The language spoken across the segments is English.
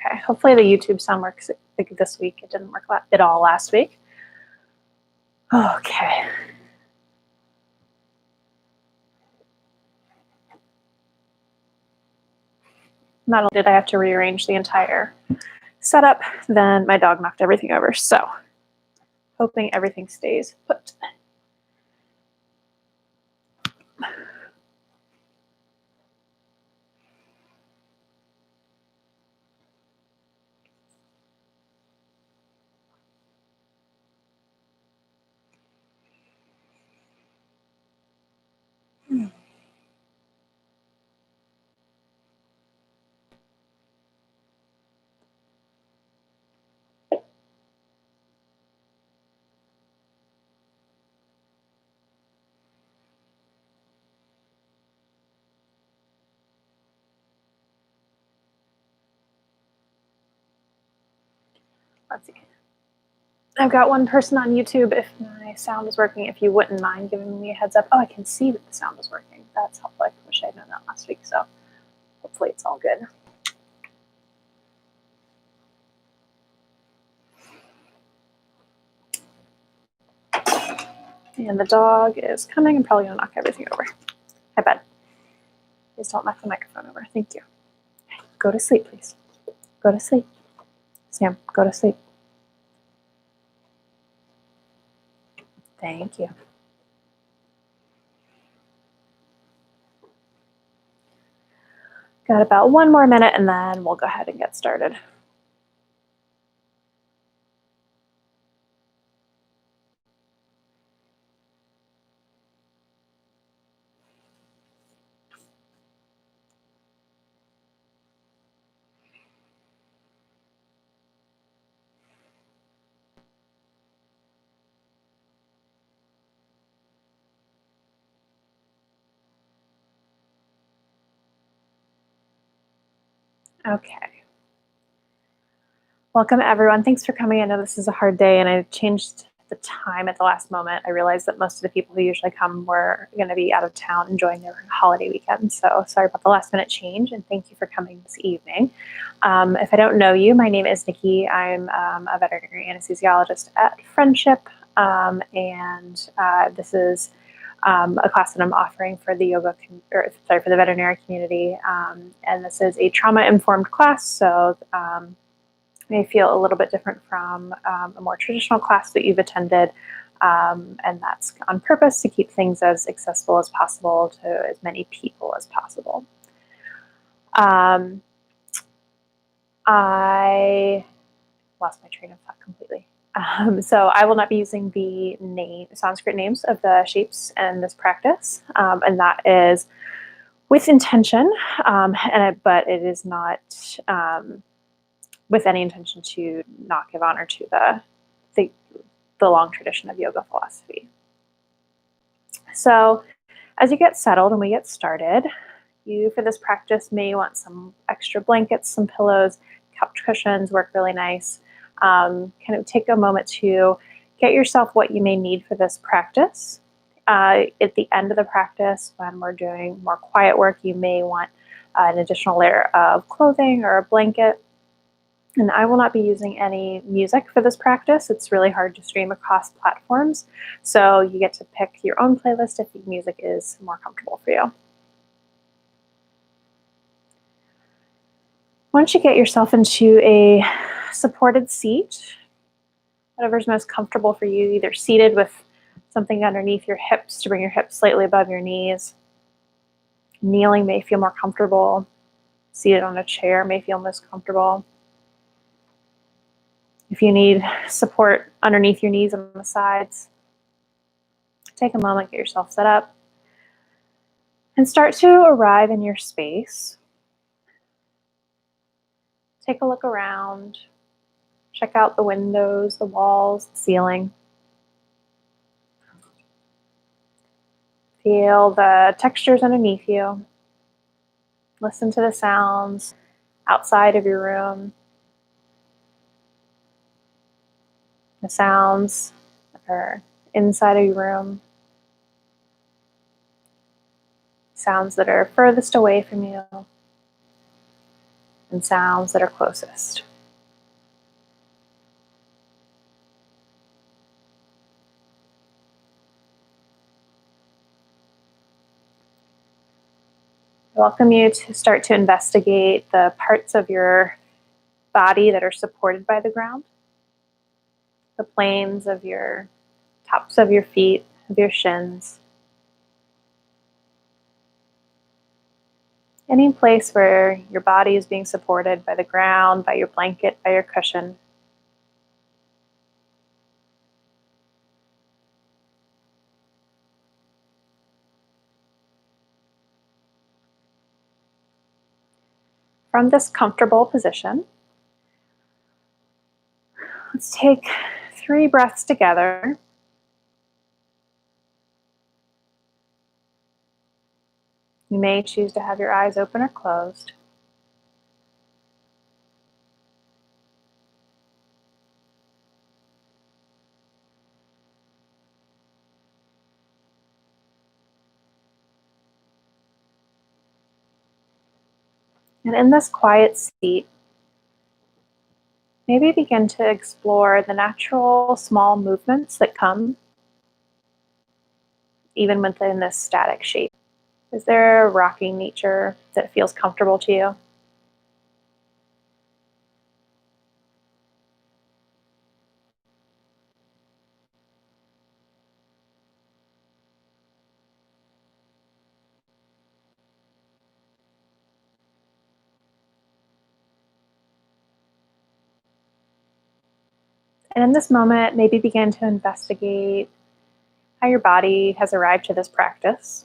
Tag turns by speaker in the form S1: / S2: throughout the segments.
S1: Okay, hopefully the YouTube sound works like this week. It didn't work at all last week. Okay. Not only did I have to rearrange the entire setup, then my dog knocked everything over. So, hoping everything stays put. Let's see. I've got one person on YouTube. If my sound is working, if you wouldn't mind giving me a heads up. Oh, I can see that the sound is working. That's helpful. I wish I'd known that last week. So hopefully it's all good. And the dog is coming and probably going to knock everything over. I bet. Please don't knock the microphone over. Thank you. Go to sleep, please. Go to sleep. Sam, go to sleep. Thank you. Got about 1 more minute and then we'll go ahead and get started. Okay. Welcome everyone. Thanks for coming. I know this is a hard day and I changed the time at the last moment. I realized that most of the people who usually come were going to be out of town enjoying their holiday weekend. So sorry about the last minute change and thank you for coming this evening. If I don't know you, my name is Nikki. I'm a veterinary anesthesiologist at Friendship this is a class that I'm offering for the for the veterinary community. And this is a trauma-informed class. So may feel a little bit different from a more traditional class that you've attended. And that's on purpose to keep things as accessible as possible to as many people as possible. I lost my train of thought completely. So I will not be using the Sanskrit names of the shapes in this practice. And that is with intention, but it is not with any intention to not give honor to the long tradition of yoga philosophy. So as you get settled and we get started, you for this practice may want some extra blankets, some pillows, couch cushions work really nice. Kind of take a moment to get yourself what you may need for this practice. At the end of the practice, when we're doing more quiet work, you may want an additional layer of clothing or a blanket. And I will not be using any music for this practice. It's really hard to stream across platforms. So you get to pick your own playlist if the music is more comfortable for you. Once you get yourself into a supported seat, whatever's most comfortable for you, either seated with something underneath your hips to bring your hips slightly above your knees. Kneeling may feel more comfortable. Seated on a chair may feel most comfortable. If you need support underneath your knees on the sides, take a moment, get yourself set up, and start to arrive in your space. Take a look around. Check out the windows, the walls, the ceiling. Feel the textures underneath you. Listen to the sounds outside of your room. The sounds that are inside of your room. Sounds that are furthest away from you. and sounds that are closest. I welcome you to start to investigate the parts of your body that are supported by the ground, the planes of your tops of your feet, of your shins. Any place where your body is being supported by the ground, by your blanket, by your cushion. From this comfortable position, let's take 3 breaths together. You may choose to have your eyes open or closed. And in this quiet seat, maybe begin to explore the natural small movements that come even within this static shape. Is there a rocking nature that feels comfortable to you? And in this moment, maybe begin to investigate how your body has arrived to this practice,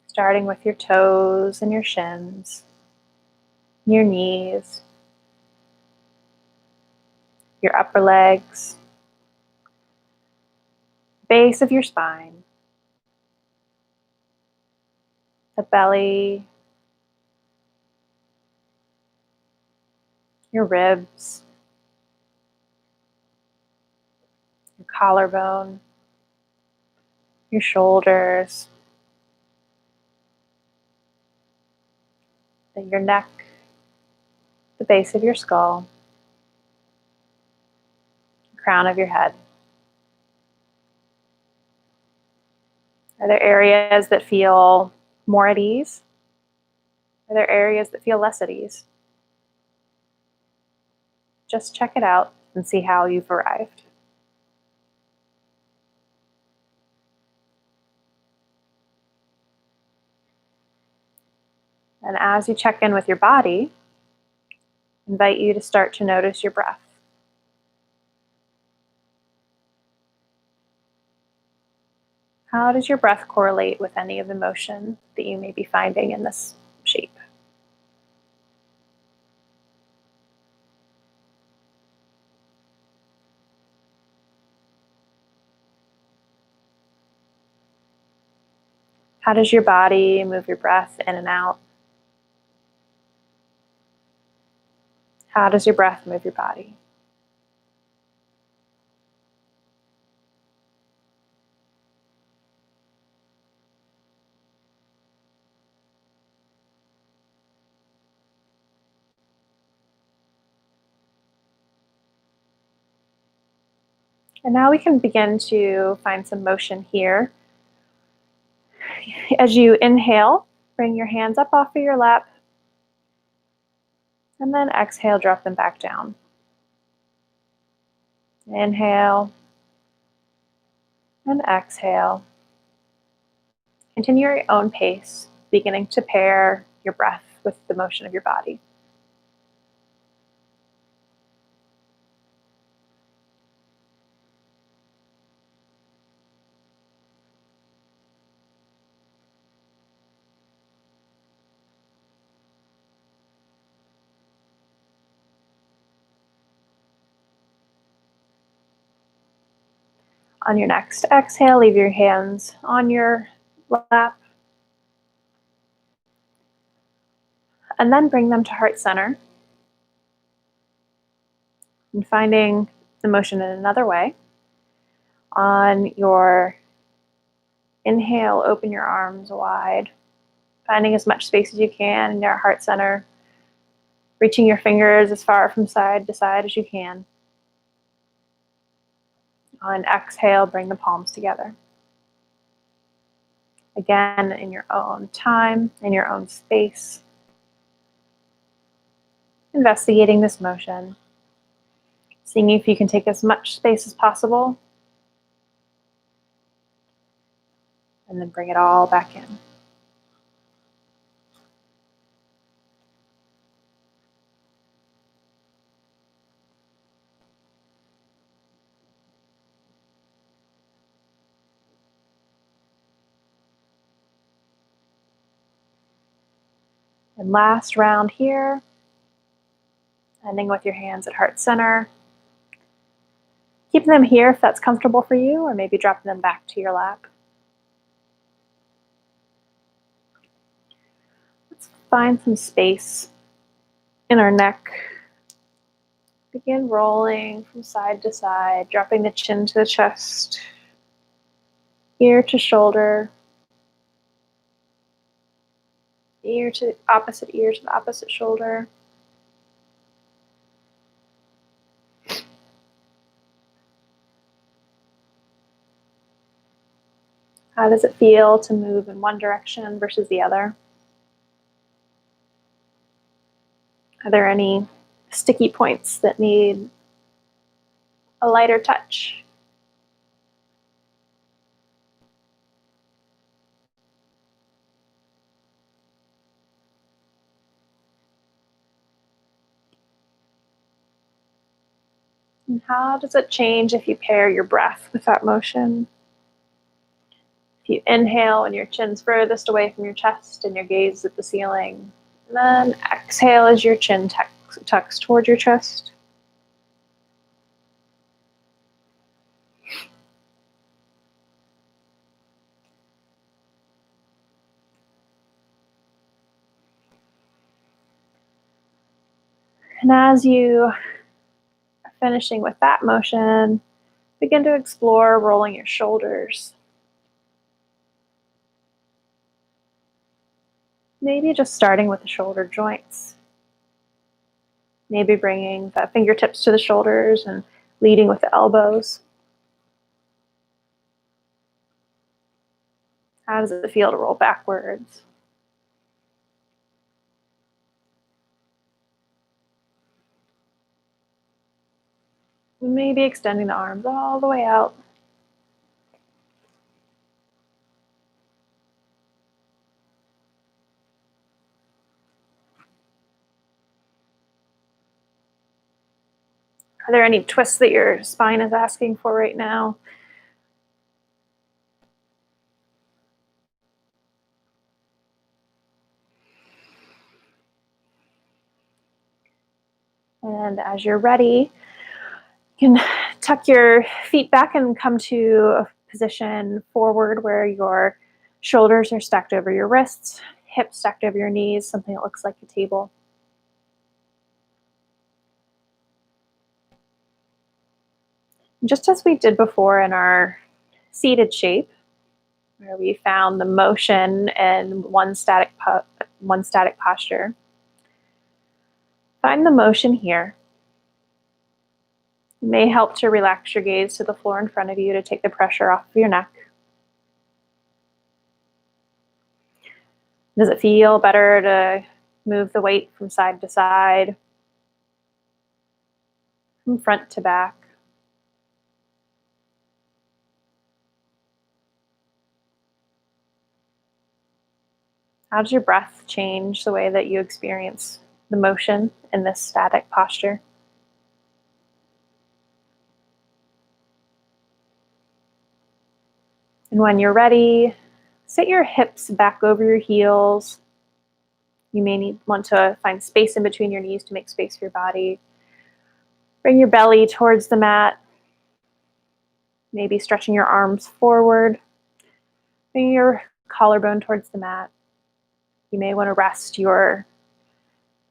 S1: starting with your toes and your shins, your knees, your upper legs, base of your spine, the belly, your ribs, your collarbone, your shoulders, your neck, the base of your skull, the crown of your head. Are there areas that feel more at ease? Are there areas that feel less at ease? Just check it out and see how you've arrived. And as you check in with your body, I invite you to start to notice your breath. How does your breath correlate with any of the motion that you may be finding in this shape? How does your body move your breath in and out? How does your breath move your body? And now we can begin to find some motion here. As you inhale, bring your hands up off of your lap, and then exhale, drop them back down. Inhale and exhale. Continue your own pace, beginning to pair your breath with the motion of your body. On your next exhale, leave your hands on your lap, and then bring them to heart center. And finding the motion in another way. On your inhale, open your arms wide, Finding as much space as you can in your heart center, reaching your fingers as far from side to side as you can. On exhale, bring the palms together. Again, in your own time, in your own space. Investigating this motion. Seeing if you can take as much space as possible. And then bring it all back in. And last round here, ending with your hands at heart center. Keeping them here if that's comfortable for you, or maybe dropping them back to your lap. Let's find some space in our neck. Begin rolling from side to side, dropping the chin to the chest, ear to shoulder, ear to the opposite shoulder. How does it feel to move in one direction versus the other? Are there any sticky points that need a lighter touch? And how does it change if you pair your breath with that motion? If you inhale and your chin's furthest away from your chest and your gaze is at the ceiling, and then exhale as your chin tucks toward your chest. And as you are finishing with that motion, begin to explore rolling your shoulders. Maybe just starting with the shoulder joints. Maybe bringing the fingertips to the shoulders and leading with the elbows. How does it feel to roll backwards? Maybe extending the arms all the way out. Are there any twists that your spine is asking for right now? And as you're ready, you can tuck your feet back and come to a position forward where your shoulders are stacked over your wrists, hips stacked over your knees, something that looks like a table. Just as we did before in our seated shape, where we found the motion in one static posture, find the motion here. It may help to relax your gaze to the floor in front of you to take the pressure off of your neck. Does it feel better to move the weight from side to side, from front to back? How does your breath change the way that you experience the motion in this static posture? And when you're ready, sit your hips back over your heels. You may want to find space in between your knees to make space for your body. Bring your belly towards the mat. Maybe stretching your arms forward. Bring your collarbone towards the mat. You may want to rest your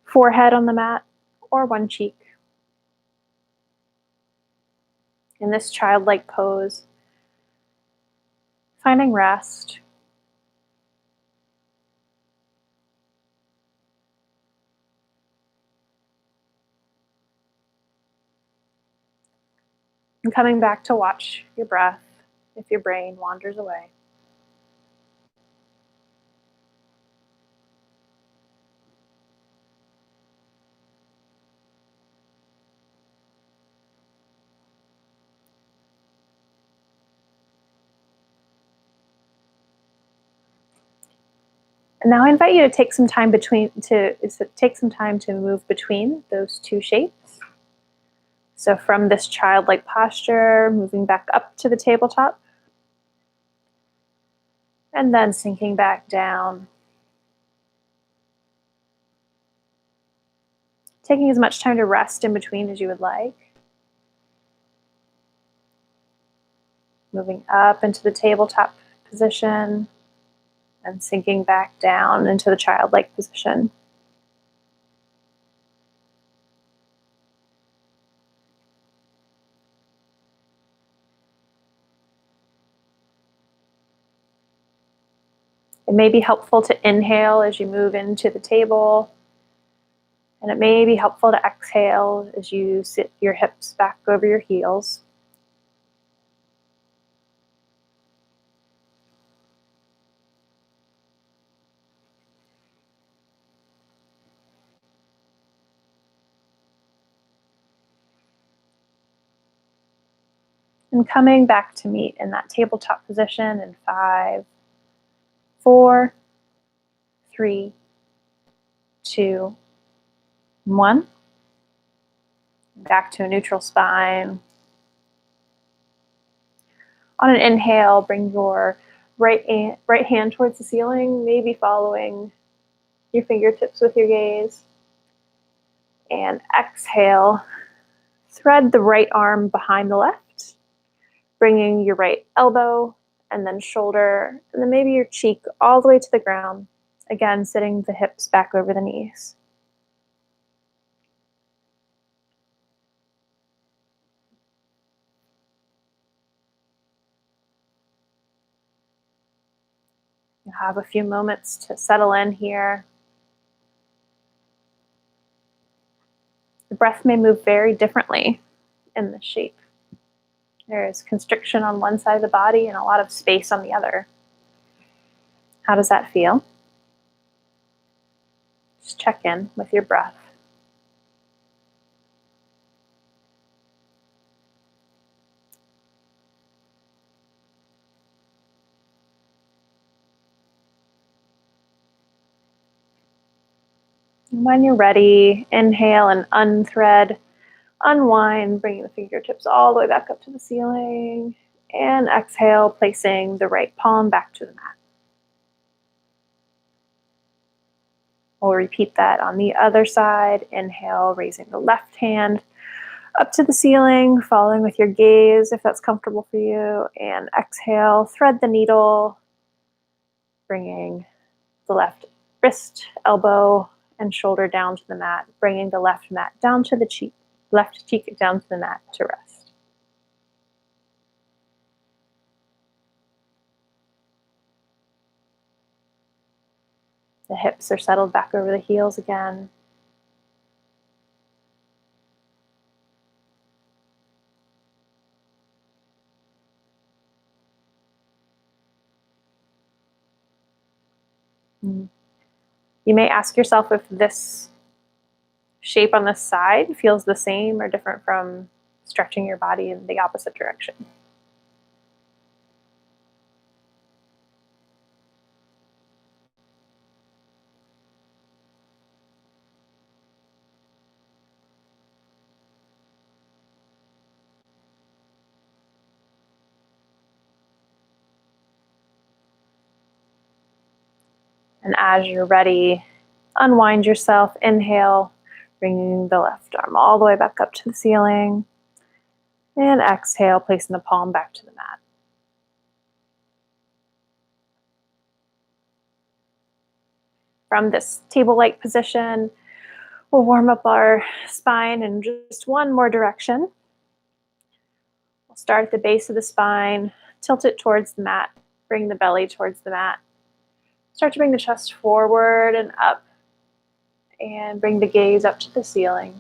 S1: forehead on the mat or one cheek. In this childlike pose, finding rest, And coming back to watch your breath if your brain wanders away. And now I invite you to take some time to move between those two shapes. So from this childlike posture, moving back up to the tabletop, and then sinking back down. Taking as much time to rest in between as you would like. Moving up into the tabletop position and sinking back down into the childlike position. It may be helpful to inhale as you move into the table, and it may be helpful to exhale as you sit your hips back over your heels. And coming back to meet in that tabletop position in 5, 4, 3, 2, 1. Back to a neutral spine. On an inhale, bring your right hand towards the ceiling, maybe following your fingertips with your gaze. And exhale, thread the right arm behind the left, bringing your right elbow and then shoulder, and then maybe your cheek all the way to the ground. Again, sitting the hips back over the knees. You have a few moments to settle in here. The breath may move very differently in this shape. There is constriction on one side of the body and a lot of space on the other. How does that feel? Just check in with your breath. And when you're ready, inhale and unthread, unwind, bringing the fingertips all the way back up to the ceiling. And exhale, placing the right palm back to the mat. We'll repeat that on the other side. Inhale, raising the left hand up to the ceiling, following with your gaze if that's comfortable for you. And exhale, thread the needle, bringing the left wrist, elbow, and shoulder down to the mat, bringing the left mat down to the cheek, left cheek down to the mat to rest. The hips are settled back over the heels again. You may ask yourself if this shape on this side feels the same or different from stretching your body in the opposite direction. And as you're ready, unwind yourself, inhale, bringing the left arm all the way back up to the ceiling. And exhale, placing the palm back to the mat. From this table-like position, we'll warm up our spine in just one more direction. We'll start at the base of the spine, tilt it towards the mat, bring the belly towards the mat. Start to bring the chest forward and up, and bring the gaze up to the ceiling.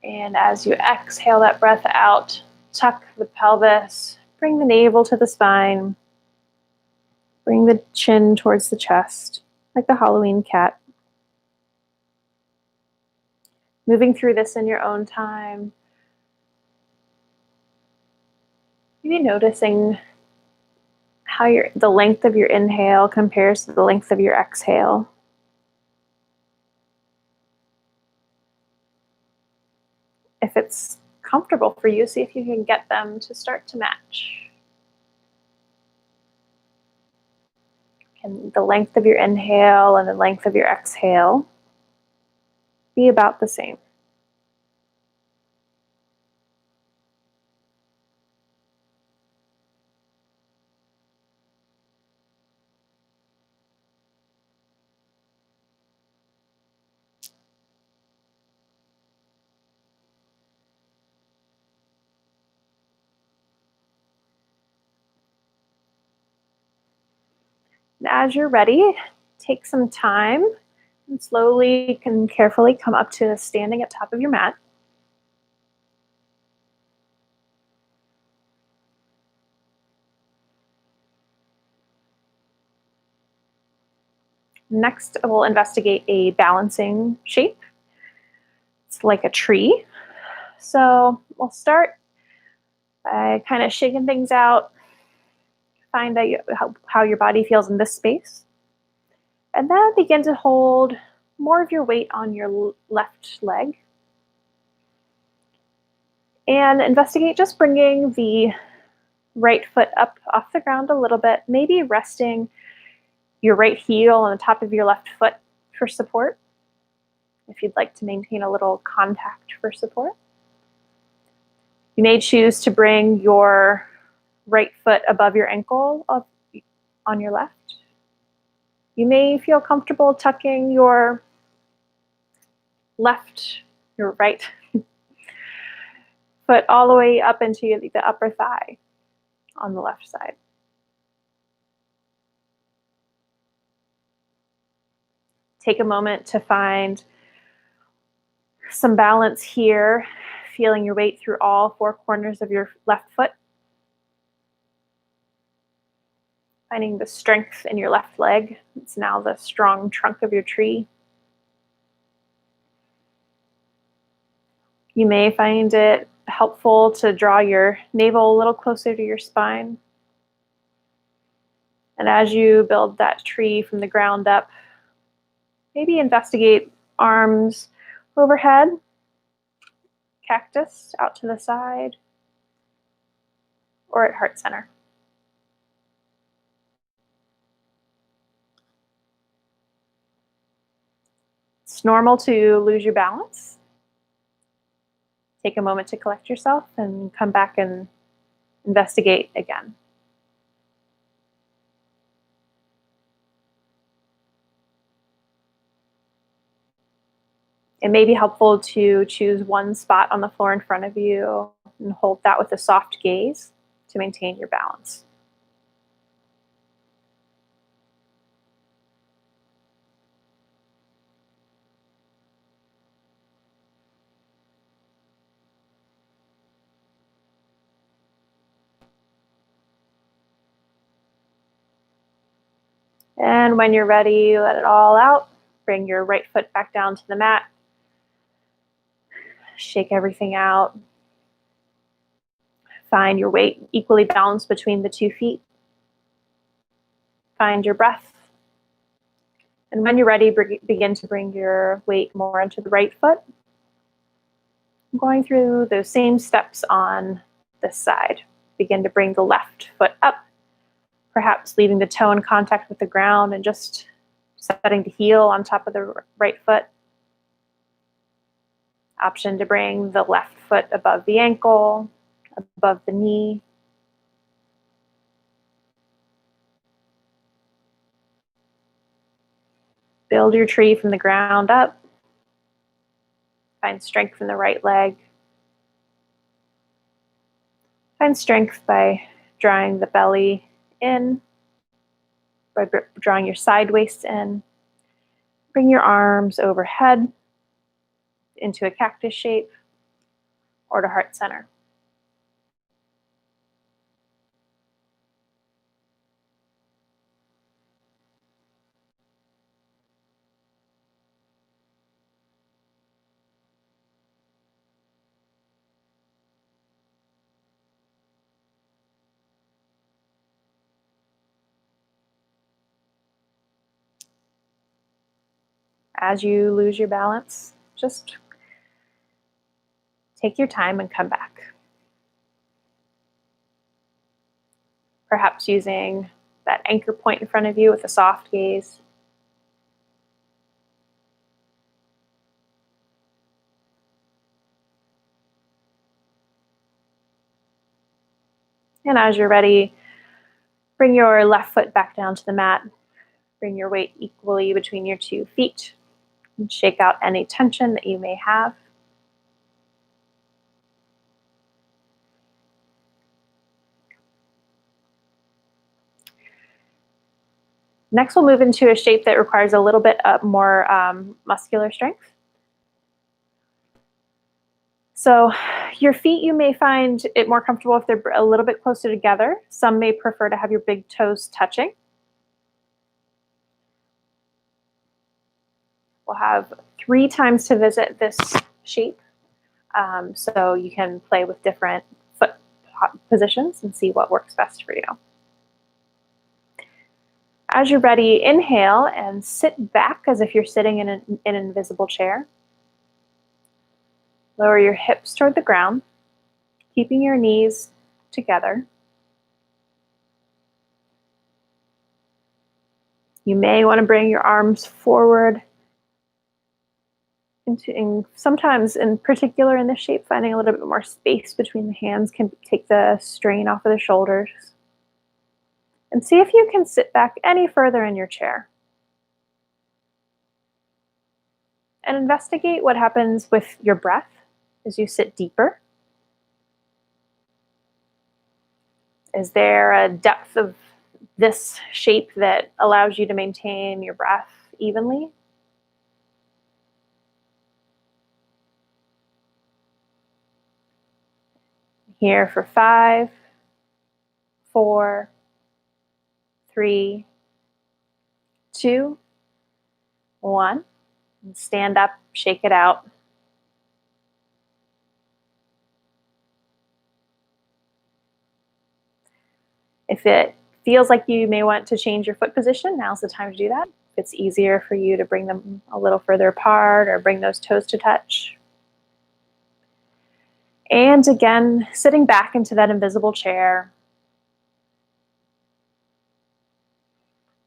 S1: And as you exhale that breath out, tuck the pelvis, bring the navel to the spine, bring the chin towards the chest, like the Halloween cat. Moving through this in your own time. Maybe noticing how the length of your inhale compares to the length of your exhale. If it's comfortable for you, see if you can get them to start to match. Can the length of your inhale and the length of your exhale be about the same? And as you're ready, take some time and slowly and carefully come up to standing at top of your mat. Next, we'll investigate a balancing shape. It's like a tree. So we'll start by kind of shaking things out, find out how your body feels in this space, and then begin to hold more of your weight on your left leg. And investigate just bringing the right foot up off the ground a little bit, maybe resting your right heel on the top of your left foot for support, if you'd like to maintain a little contact for support. You may choose to bring your right foot above your ankle on your left. You may feel comfortable tucking your right foot all the way up into the upper thigh on the left side. Take a moment to find some balance here, feeling your weight through all four corners of your left foot. Finding the strength in your left leg. It's now the strong trunk of your tree. You may find it helpful to draw your navel a little closer to your spine. And as you build that tree from the ground up, maybe investigate arms overhead, cactus out to the side, or at heart center. It's normal to lose your balance. Take a moment to collect yourself and come back and investigate again. It may be helpful to choose one spot on the floor in front of you and hold that with a soft gaze to maintain your balance. And when you're ready, let it all out. Bring your right foot back down to the mat. Shake everything out. Find your weight equally balanced between the 2 feet. Find your breath. And when you're ready, begin to bring your weight more into the right foot. I'm going through those same steps on this side. Begin to bring the left foot up, perhaps leaving the toe in contact with the ground and just setting the heel on top of the right foot. Option to bring the left foot above the ankle, above the knee. Build your tree from the ground up. Find strength in the right leg. Find strength by drawing the belly in, by drawing your side waist in. Bring your arms overhead into a cactus shape. or to heart center. As you lose your balance, just take your time and come back. Perhaps using that anchor point in front of you with a soft gaze. And as you're ready, bring your left foot back down to the mat. Bring your weight equally between your 2 feet and shake out any tension that you may have. Next, we'll move into a shape that requires a little bit more muscular strength. So your feet, you may find it more comfortable if they're a little bit closer together. Some may prefer to have your big toes touching. We'll have 3 times to visit this shape. So you can play with different foot positions and see what works best for you. As you're ready, inhale and sit back as if you're sitting in an invisible chair. Lower your hips toward the ground, keeping your knees together. You may want to bring your arms forward. And sometimes, in particular in this shape, finding a little bit more space between the hands can take the strain off of the shoulders. And see if you can sit back any further in your chair. And investigate what happens with your breath as you sit deeper. Is there a depth of this shape that allows you to maintain your breath evenly? Here for 5, 4, 3, 2, 1. And stand up, shake it out. If it feels like you may want to change your foot position, now's the time to do that. If it's easier for you to bring them a little further apart or bring those toes to touch. And again, sitting back into that invisible chair.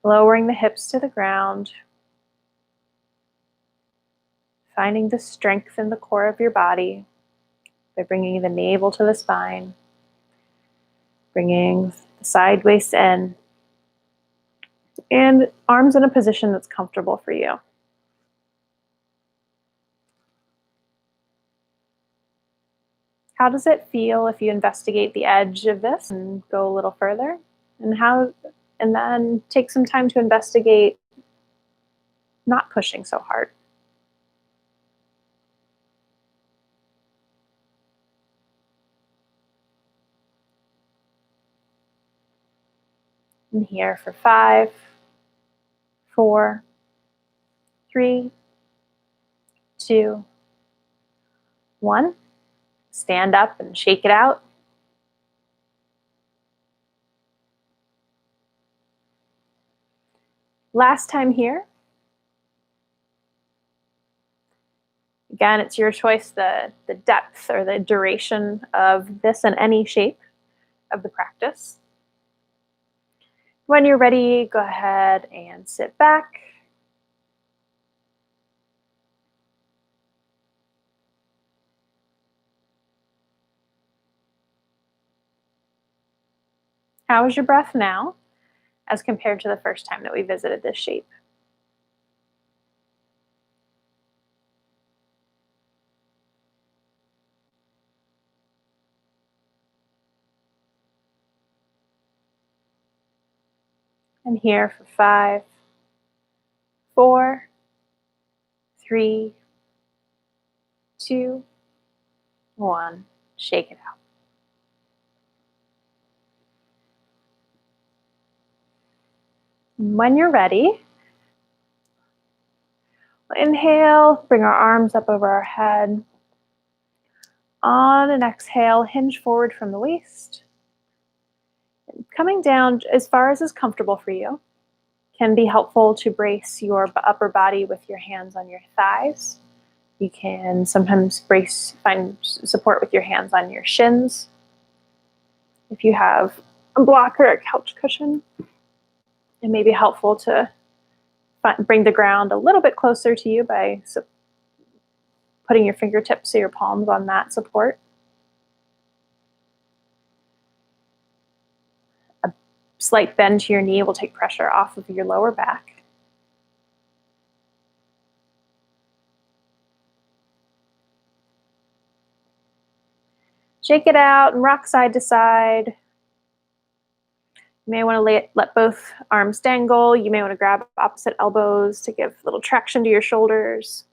S1: Lowering the hips to the ground. Finding the strength in the core of your body by bringing the navel to the spine. Bringing the side waist in. And arms in a position that's comfortable for you. How does it feel if you investigate the edge of this and go a little further? And then take some time to investigate not pushing so hard. And here for 5, 4, 3, 2, 1. Stand up and shake it out. Last time here. Again, it's your choice, the depth or the duration of this in any shape of the practice. When you're ready, go ahead and sit back. How is your breath now as compared to the first time that we visited this shape? And here for 5, 4, 3, 2, 1. Shake it out. When you're ready, inhale, bring our arms up over our head. On an exhale, hinge forward from the waist. Coming down as far as is comfortable for you. Can be helpful to brace your upper body with your hands on your thighs. You can sometimes find support with your hands on your shins. If you have a block or a couch cushion, it may be helpful to bring the ground a little bit closer to you by putting your fingertips or your palms on that support. A slight bend to your knee will take pressure off of your lower back. Shake it out and rock side to side. You may want to let both arms dangle. You may want to grab opposite elbows to give a little traction to your shoulders.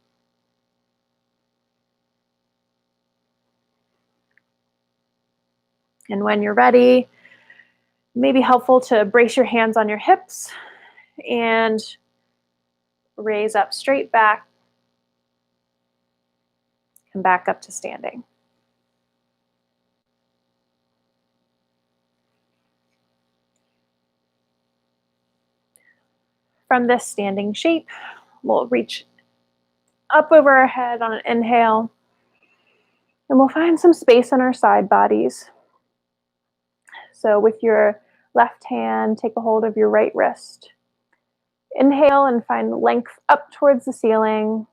S1: And when you're ready, it may be helpful to brace your hands on your hips and raise up straight back. Come back up to standing. From this standing shape, we'll reach up over our head on an inhale, and we'll find some space in our side bodies. So with your left hand, take a hold of your right wrist. Inhale and find length up towards the ceiling,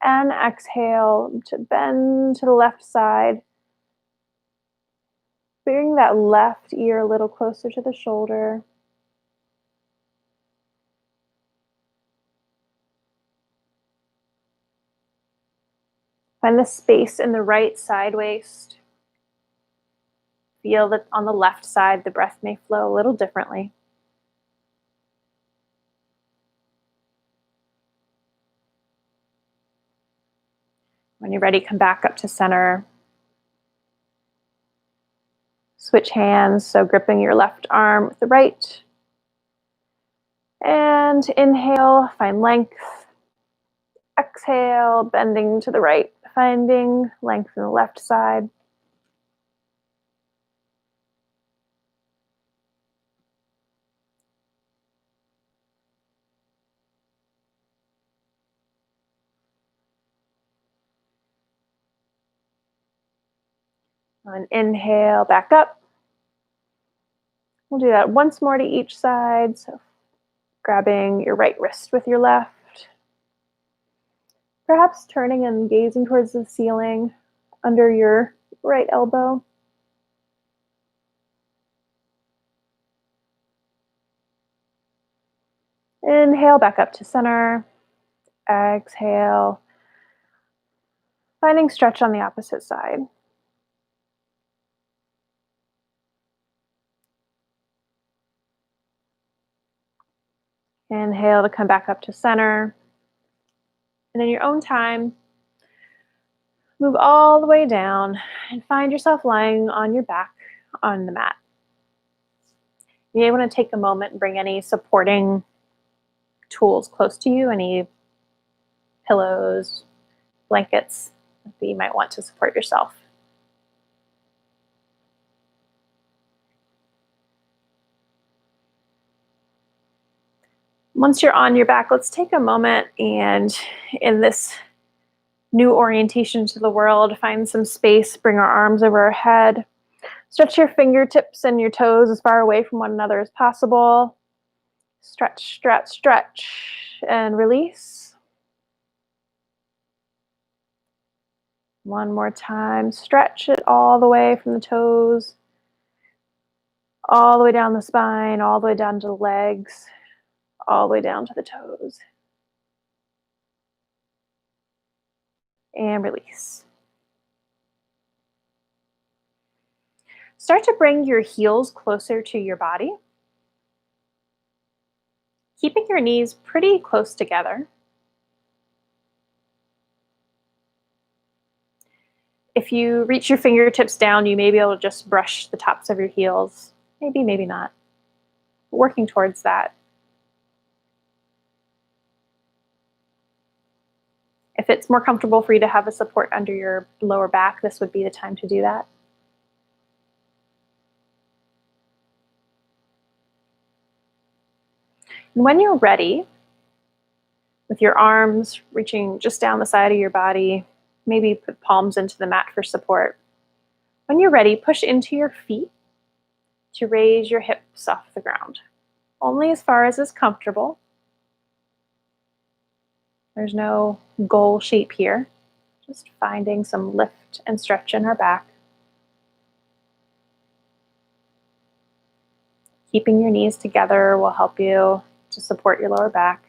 S1: and exhale to bend to the left side. Bring that left ear a little closer to the shoulder. Find the space in the right side waist. Feel that on the left side, the breath may flow a little differently. When you're ready, come back up to center. Switch hands, so gripping your left arm with the right. And inhale, find length. Exhale, bending to the right, finding length in the left side. On inhale, back up. We'll do that once more to each side. So grabbing your right wrist with your left. Perhaps turning and gazing towards the ceiling under your right elbow. Inhale, back up to center. Exhale. Finding stretch on the opposite side. Inhale to come back up to center. And in your own time, move all the way down and find yourself lying on your back on the mat. You may want to take a moment and bring any supporting tools close to you, any pillows, blankets that you might want to support yourself. Once you're on your back, let's take a moment and in this new orientation to the world, find some space, bring our arms over our head. Stretch your fingertips and your toes as far away from one another as possible. Stretch, stretch, stretch, and release. One more time. Stretch it all the way from the toes, all the way down the spine, all the way down to the legs, all the way down to the toes. And release. Start to bring your heels closer to your body, keeping your knees pretty close together. If you reach your fingertips down, you may be able to just brush the tops of your heels. Maybe, maybe not. Working towards that. If it's more comfortable for you to have a support under your lower back, this would be the time to do that. And when you're ready, with your arms reaching just down the side of your body, maybe put palms into the mat for support. When you're ready, push into your feet to raise your hips off the ground. Only as far as is comfortable. There's no goal shape here. Just finding some lift and stretch in our back. Keeping your knees together will help you to support your lower back.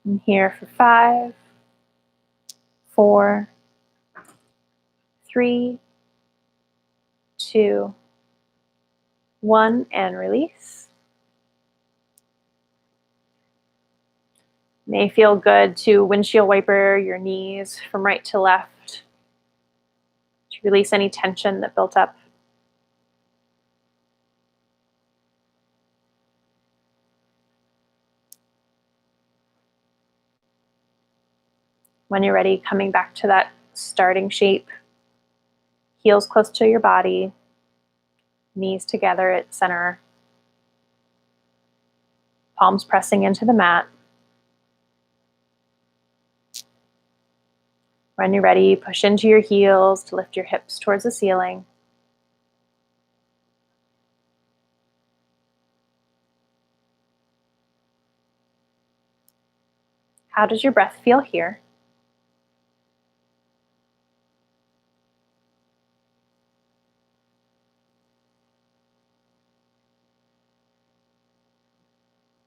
S1: And here for 5, 4, 3, 2, 1, and release. May feel good to windshield wiper your knees from right to left to release any tension that built up. When you're ready, coming back to that starting shape, heels close to your body, knees together at center, palms pressing into the mat. When you're ready, push into your heels to lift your hips towards the ceiling. How does your breath feel here?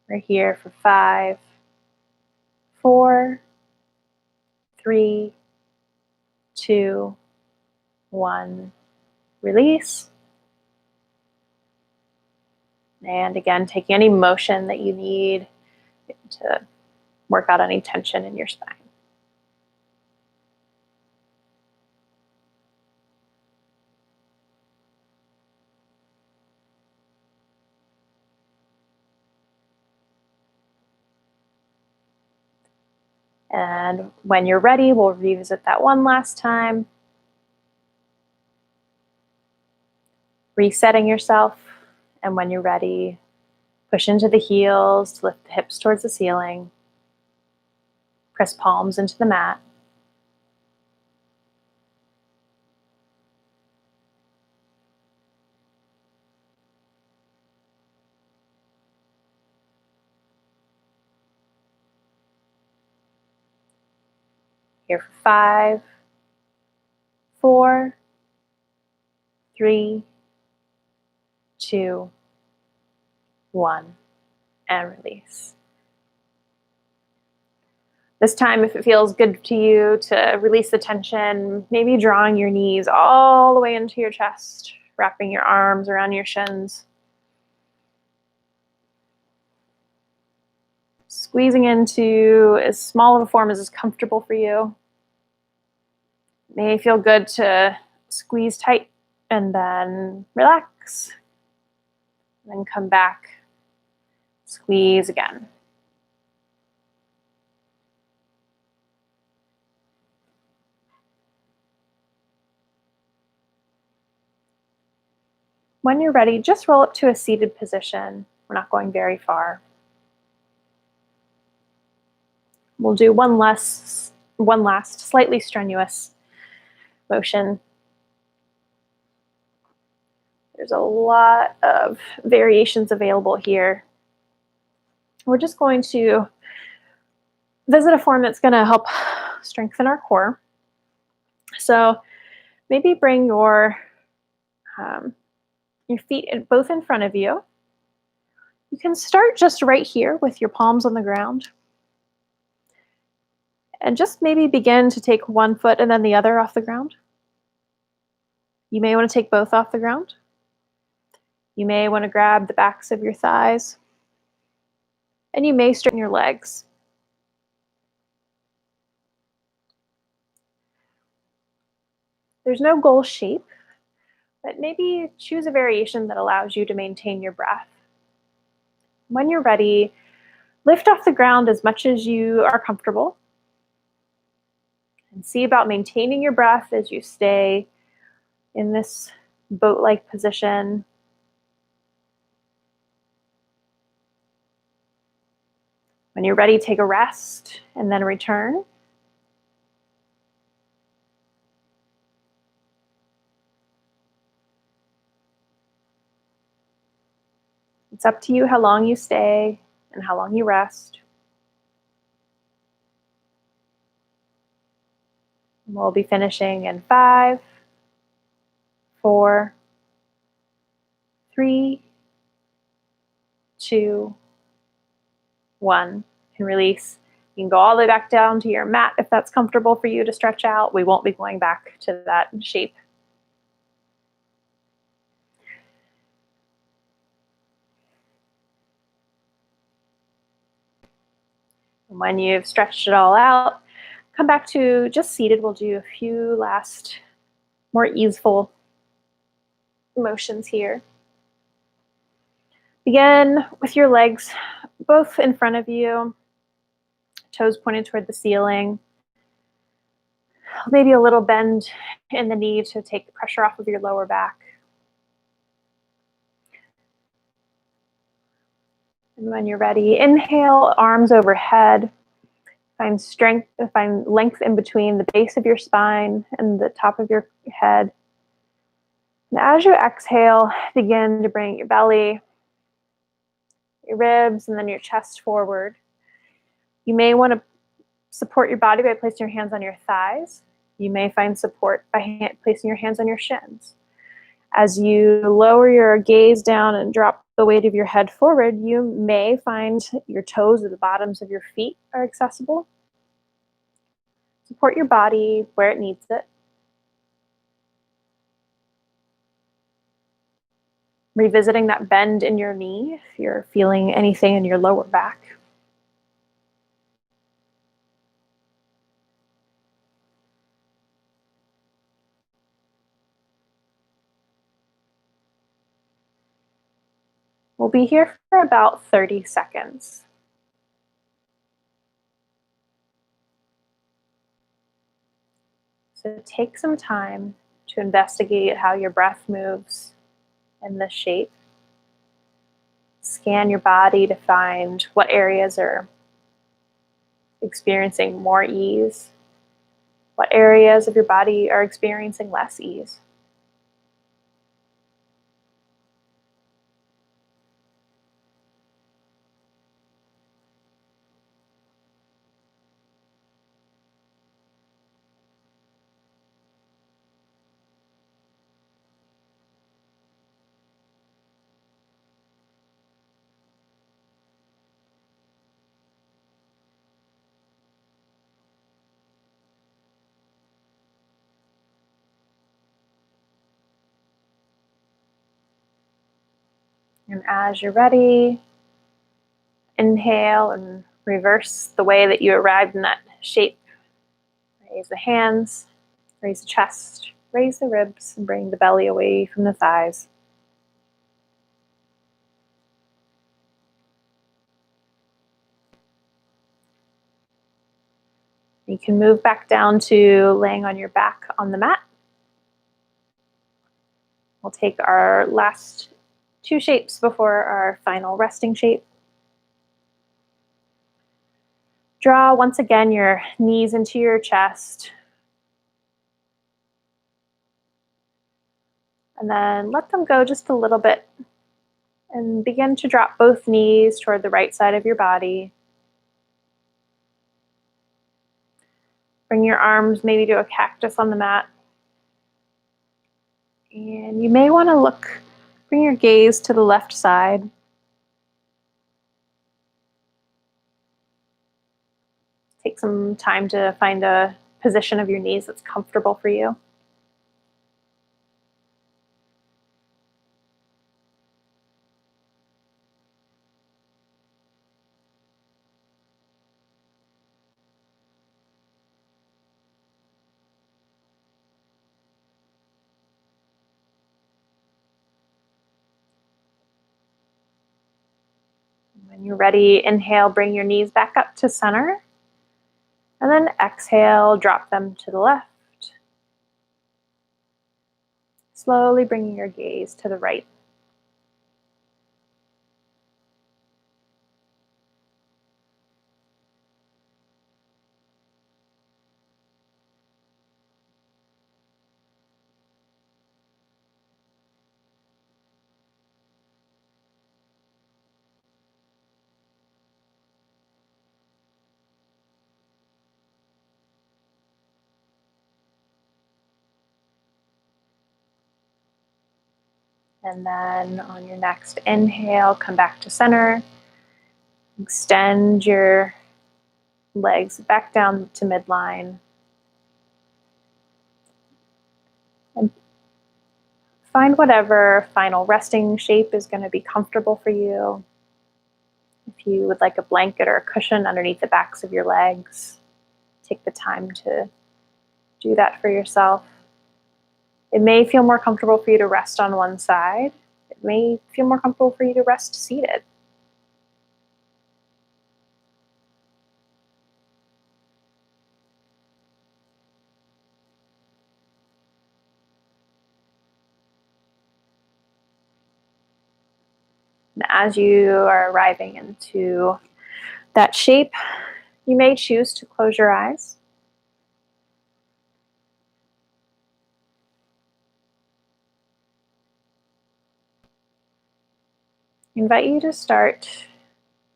S1: We're here for 5, 4, 3, 2, 1. Release. And again, taking any motion that you need to work out any tension in your spine. And when you're ready, we'll revisit that one last time. Resetting yourself. And when you're ready, push into the heels to lift the hips towards the ceiling. Press palms into the mat. Here for 5, 4, 3, 2, 1, and release. This time, if it feels good to you to release the tension, maybe drawing your knees all the way into your chest, wrapping your arms around your shins. Squeezing into as small of a form as is comfortable for you. It may feel good to squeeze tight and then relax. And then come back, squeeze again. When you're ready, just roll up to a seated position. We're not going very far. We'll do one last slightly strenuous motion. There's a lot of variations available here. We're just going to visit a form that's going to help strengthen our core. So maybe bring your feet both in front of you. You can start just right here with your palms on the ground. And just maybe begin to take one foot and then the other off the ground. You may want to take both off the ground. You may want to grab the backs of your thighs. And you may straighten your legs. There's no goal shape, but maybe choose a variation that allows you to maintain your breath. When you're ready, lift off the ground as much as you are comfortable and see about maintaining your breath as you stay in this boat-like position. When you're ready, take a rest and then return. It's up to you how long you stay and how long you rest. We'll be finishing in 5, 4, 3, 2, 1, and release. You can go all the way back down to your mat if that's comfortable for you to stretch out. We won't be going back to that shape. And when you've stretched it all out, come back to just seated. We'll do a few last more easeful motions here. Begin with your legs both in front of you, toes pointed toward the ceiling. Maybe a little bend in the knee to take the pressure off of your lower back. And when you're ready, inhale, arms overhead. Find strength, find length in between the base of your spine and the top of your head. And as you exhale, begin to bring your belly, your ribs, and then your chest forward. You may want to support your body by placing your hands on your thighs. You may find support by placing your hands on your shins. As you lower your gaze down and drop the weight of your head forward, you may find your toes or the bottoms of your feet are accessible. Support your body where it needs it. Revisiting that bend in your knee if you're feeling anything in your lower back. We'll be here for about 30 seconds. So take some time to investigate how your breath moves in this shape. Scan your body to find what areas are experiencing more ease, what areas of your body are experiencing less ease. And as you're ready, inhale and reverse the way that you arrived in that shape. Raise the hands, raise the chest, raise the ribs, and bring the belly away from the thighs. You can move back down to laying on your back on the mat. We'll take our last 2 shapes before our final resting shape. Draw once again your knees into your chest. And then let them go just a little bit. And begin to drop both knees toward the right side of your body. Bring your arms maybe to a cactus on the mat. And you may want to bring your gaze to the left side. Take some time to find a position of your knees that's comfortable for you. When you're ready, inhale, bring your knees back up to center. And then exhale, drop them to the left. Slowly bringing your gaze to the right. And then on your next inhale, come back to center. Extend your legs back down to midline. And find whatever final resting shape is going to be comfortable for you. If you would like a blanket or a cushion underneath the backs of your legs, take the time to do that for yourself. It may feel more comfortable for you to rest on one side. It may feel more comfortable for you to rest seated. And as you are arriving into that shape, you may choose to close your eyes. I invite you to start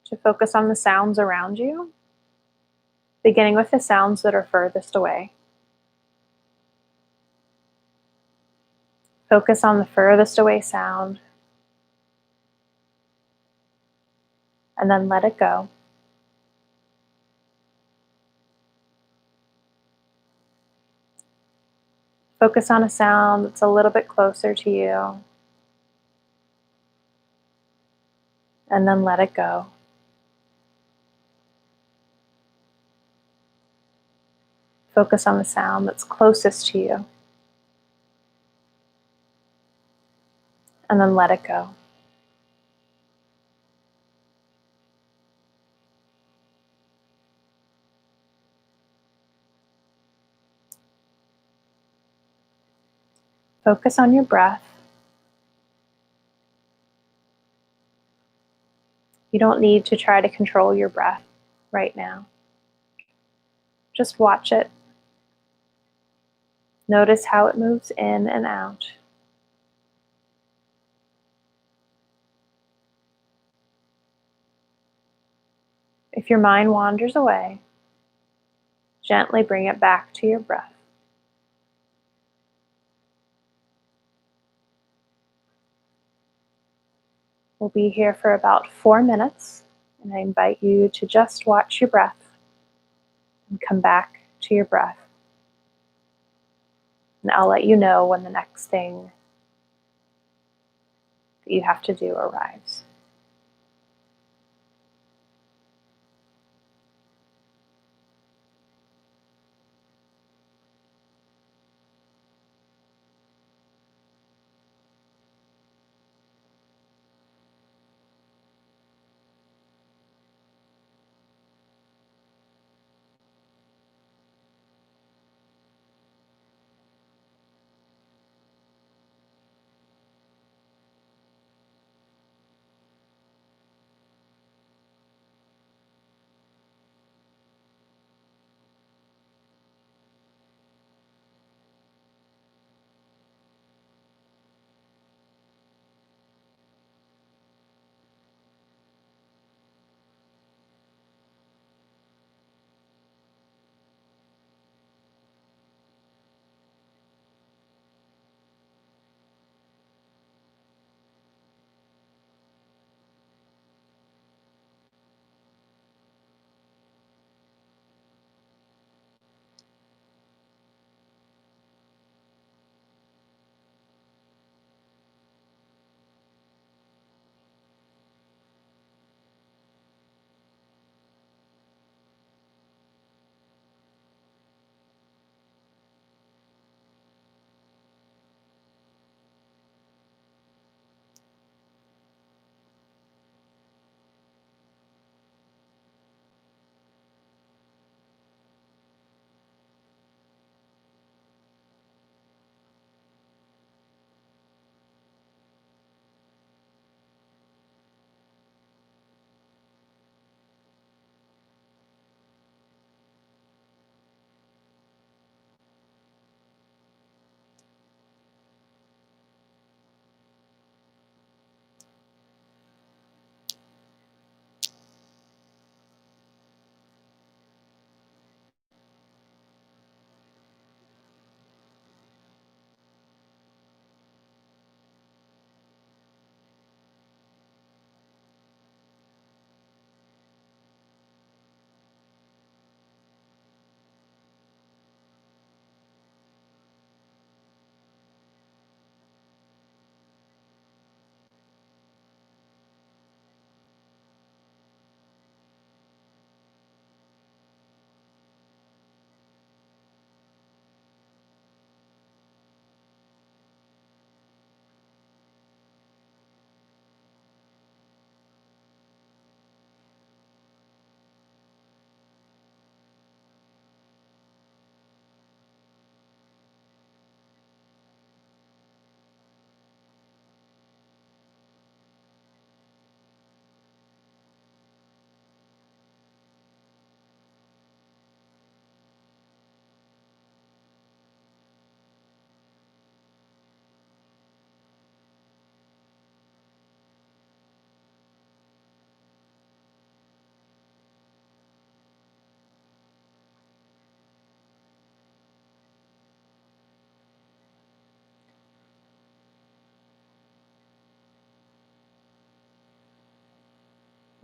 S1: to focus on the sounds around you, beginning with the sounds that are furthest away. Focus on the furthest away sound, and then let it go. Focus on a sound that's a little bit closer to you, and then let it go. Focus on the sound that's closest to you, and then let it go. Focus on your breath. You don't need to try to control your breath right now. Just watch it. Notice how it moves in and out. If your mind wanders away, gently bring it back to your breath. We'll be here for about 4 minutes, and I invite you to just watch your breath and come back to your breath. And I'll let you know when the next thing that you have to do arrives.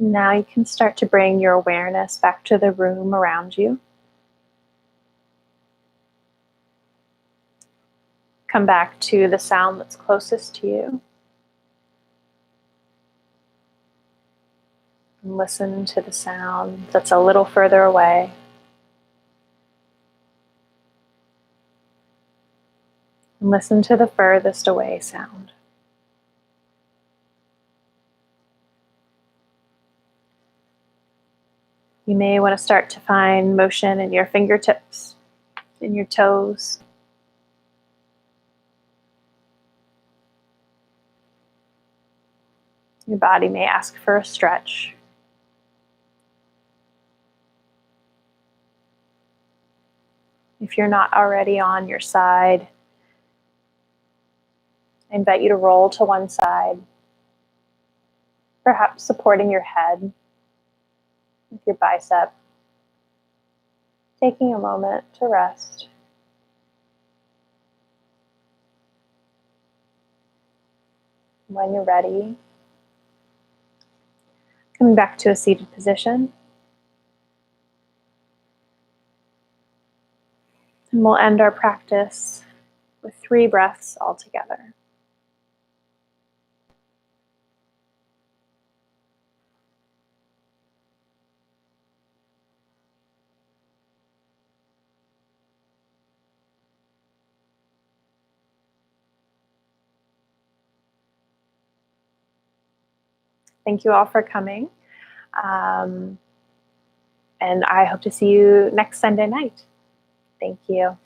S1: Now you can start to bring your awareness back to the room around you. Come back to the sound that's closest to you. And listen to the sound that's a little further away. And listen to the furthest away sound. You may want to start to find motion in your fingertips, in your toes. Your body may ask for a stretch. If you're not already on your side, I invite you to roll to one side, perhaps supporting your head with your bicep, taking a moment to rest. When you're ready, coming back to a seated position. And we'll end our practice with 3 breaths all together. Thank you all for coming. And I hope to see you next Sunday night. Thank you.